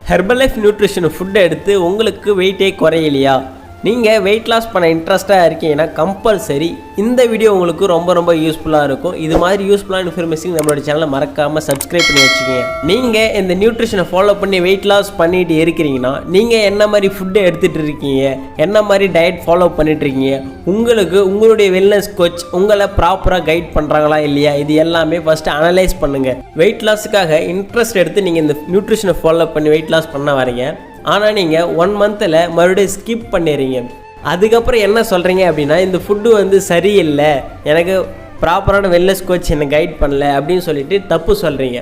Herbalife nutrition food எடுத்து உங்களுக்கு வெயிட்டே குறையலையா? நீங்கள் வெயிட் லாஸ் பண்ண இன்ட்ரெஸ்ட்டாக இருக்கீங்கன்னா கம்பல்சரி இந்த வீடியோ உங்களுக்கு ரொம்ப யூஸ்ஃபுல்லாக இருக்கும். இது மாதிரி யூஸ்ஃபுல்லான இன்ஃபர்மேஷன் நம்மளோட சேனலை மறக்காமல் சப்ஸ்கிரைப் பண்ணி வச்சுக்கோங்க. நீங்கள் இந்த நியூட்ரிஷனை ஃபாலோ பண்ணி வெயிட் லாஸ் பண்ணிட்டு இருக்கிறீங்கன்னா நீங்கள் என்ன மாதிரி ஃபுட்டு எடுத்துகிட்டு இருக்கீங்க, என்ன மாதிரி டயட் ஃபாலோ பண்ணிட்டு இருக்கீங்க, உங்களுக்கு உங்களுடைய வெல்னஸ் கோச் உங்களை ப்ராப்பராக கைட் பண்ணுறாங்களா இல்லையா, இது எல்லாமே ஃபஸ்ட்டு அனலைஸ் பண்ணுங்கள். வெயிட் லாஸுக்காக இன்ட்ரெஸ்ட் எடுத்து நீங்கள் இந்த நியூட்ரிஷனை ஃபாலோ பண்ணி வெயிட் லாஸ் பண்ண வரீங்க. ஆனால் நீங்கள் 1 மந்தில் மறுபடியும் ஸ்கிப் பண்ணிடுறீங்க. அதுக்கப்புறம் என்ன சொல்கிறீங்க அப்படின்னா, இந்த ஃபுட்டு சரியில்லை, எனக்கு ப்ராப்பரான வெல்னஸ் கோச் என்னை கைட் பண்ணல அப்படின்னு சொல்லிட்டு தப்பு சொல்கிறீங்க.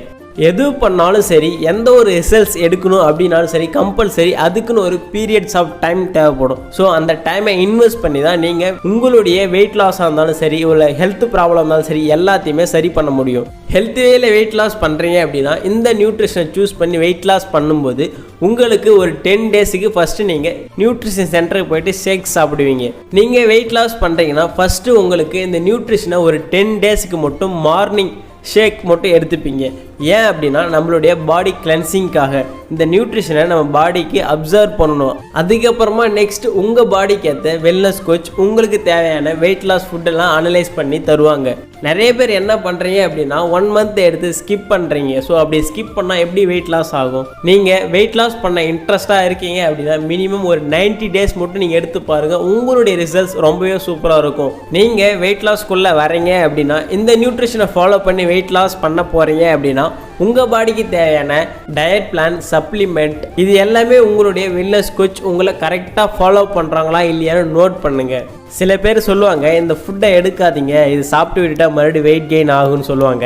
எது பண்ணாலும் சரி, எந்த ஒரு ரிசல்ட்ஸ் எடுக்கணும் அப்படின்னாலும் சரி, கம்பல்சரி அதுக்குன்னு ஒரு பீரியட்ஸ் ஆஃப் டைம் தேவைப்படும். ஸோ அந்த டைமை இன்வெஸ்ட் பண்ணி தான் நீங்கள் உங்களுடைய வெயிட் லாஸாக இருந்தாலும் சரி, இல்லை ஹெல்த் ப்ராப்ளம் இருந்தாலும் சரி, எல்லாத்தையுமே சரி பண்ண முடியும். ஹெல்த் வேல வெயிட் லாஸ் பண்ணுறீங்க அப்படின்னா இந்த நியூட்ரிஷனை சூஸ் பண்ணி வெயிட் லாஸ் பண்ணும்போது உங்களுக்கு ஒரு 10 டேஸுக்கு ஃபஸ்ட்டு நீங்கள் நியூட்ரிஷன் சென்டருக்கு போயிட்டு ஷேக் சாப்பிடுவீங்க. நீங்கள் வெயிட் லாஸ் பண்ணுறீங்கன்னா ஃபஸ்ட்டு உங்களுக்கு இந்த நியூட்ரிஷனை ஒரு 10 டேஸுக்கு மட்டும் மார்னிங் ஷேக் மட்டும் எடுத்துப்பீங்க. ஏன் அப்படின்னா நம்மளுடைய பாடி கிளென்சிங்காக இந்த நியூட்ரிஷனை நம்ம பாடிக்கு அப்சர்வ் பண்ணணும். அதுக்கப்புறமா நெக்ஸ்ட் உங்கள் பாடிக்கு ஏற்ற வெல்னஸ் கோச் உங்களுக்கு தேவையான வெயிட் லாஸ் ஃபுட்டெல்லாம் அனலைஸ் பண்ணி தருவாங்க. நிறைய பேர் என்ன பண்ணுறீங்க அப்படின்னா 1 மந்த் எடுத்து ஸ்கிப் பண்ணுறீங்க. ஸோ அப்படி ஸ்கிப் பண்ணால் எப்படி வெயிட் லாஸ் ஆகும்? நீங்கள் வெயிட் லாஸ் பண்ண இன்ட்ரெஸ்ட்டாக இருக்கீங்க அப்படின்னா மினிமம் ஒரு 90 டேஸ் மட்டும் நீங்கள் எடுத்து பாருங்கள். உங்களுடைய ரிசல்ட்ஸ் ரொம்பவே சூப்பராக இருக்கும். நீங்கள் வெயிட் லாஸ்க்குள்ளே வரீங்க அப்படின்னா இந்த நியூட்ரிஷனை ஃபாலோ பண்ணி வெயிட் லாஸ் பண்ண போகிறீங்க அப்படின்னா உங்கள் பாடிக்கு தேவையான டயட் பிளான், சப்ளிமெண்ட், இது எல்லாமே உங்களுடைய வெல்னஸ் கோச் உங்களை கரெக்டாக ஃபாலோ பண்ணுறாங்களா இல்லையான்னு நோட் பண்ணுங்கள். சில பேர் சொல்லுவாங்க இந்த ஃபுட்டை எடுக்காதீங்க, இது சாப்பிட்டு விட்டுட்டால் மறுபடியும் வெயிட் கெயின் ஆகும்னு சொல்லுவாங்க.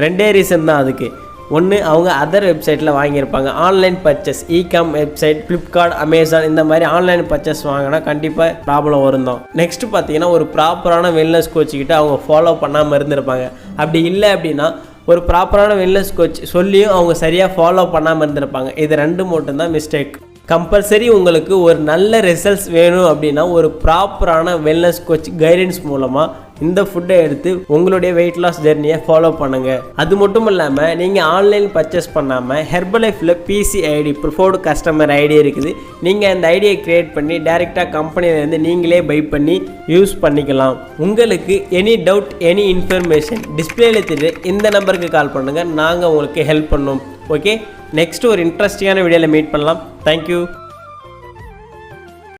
2 ரீசன் தான் அதுக்கு. ஒன்று, அவங்க அதர் வெப்சைட்டில் வாங்கியிருப்பாங்க. Online purchase, ecom website, Flipkart, Amazon, இந்த மாதிரி ஆன்லைன் பர்ச்சேஸ் வாங்கினா கண்டிப்பாக ப்ராப்ளம் வரும் தான். நெக்ஸ்ட்டு பார்த்தீங்கன்னா ஒரு ப்ராப்பரான வெல்னஸ் கோச்சுக்கிட்ட அவங்க ஃபாலோ பண்ணாமல் இருந்திருப்பாங்க. அப்படி இல்லை அப்படின்னா ஒரு ப்ராப்பரான வெல்னஸ் கோச் சொல்லியும் அவங்க சரியாக ஃபாலோ பண்ணாமல் இருந்திருப்பாங்க. இது 2 மட்டும்தான் மிஸ்டேக். கம்பல்சரி உங்களுக்கு ஒரு நல்ல ரிசல்ட்ஸ் வேணும் அப்படின்னா ஒரு ப்ராப்பரான வெல்னஸ் கோச் கைடன்ஸ் மூலமாக இந்த ஃபுட்டை எடுத்து உங்களுடைய வெயிட் லாஸ் ஜெர்னியை ஃபாலோ பண்ணுங்கள். அது மட்டும் இல்லாமல் நீங்கள் ஆன்லைன் பர்ச்சேஸ் பண்ணாமல் ஹெர்பலைஃப்பில் PCID ப்ரிஃபர்டு கஸ்டமர் ஐடி இருக்குது. நீங்கள் அந்த ஐடியை க்ரியேட் பண்ணி டைரெக்டாக கம்பெனியிலேருந்து நீங்களே பை பண்ணி யூஸ் பண்ணிக்கலாம். உங்களுக்கு எனி டவுட், எனி இன்ஃபர்மேஷன் டிஸ்பிளேல தெரியுது, இந்த நம்பருக்கு கால் பண்ணுங்கள், நாங்கள் உங்களுக்கு ஹெல்ப் பண்ணுவோம். ஓகே, நெக்ஸ்ட் ஒரு இன்ட்ரெஸ்டிங்கான வீடியோவில் மீட் பண்ணலாம். தேங்க்யூ.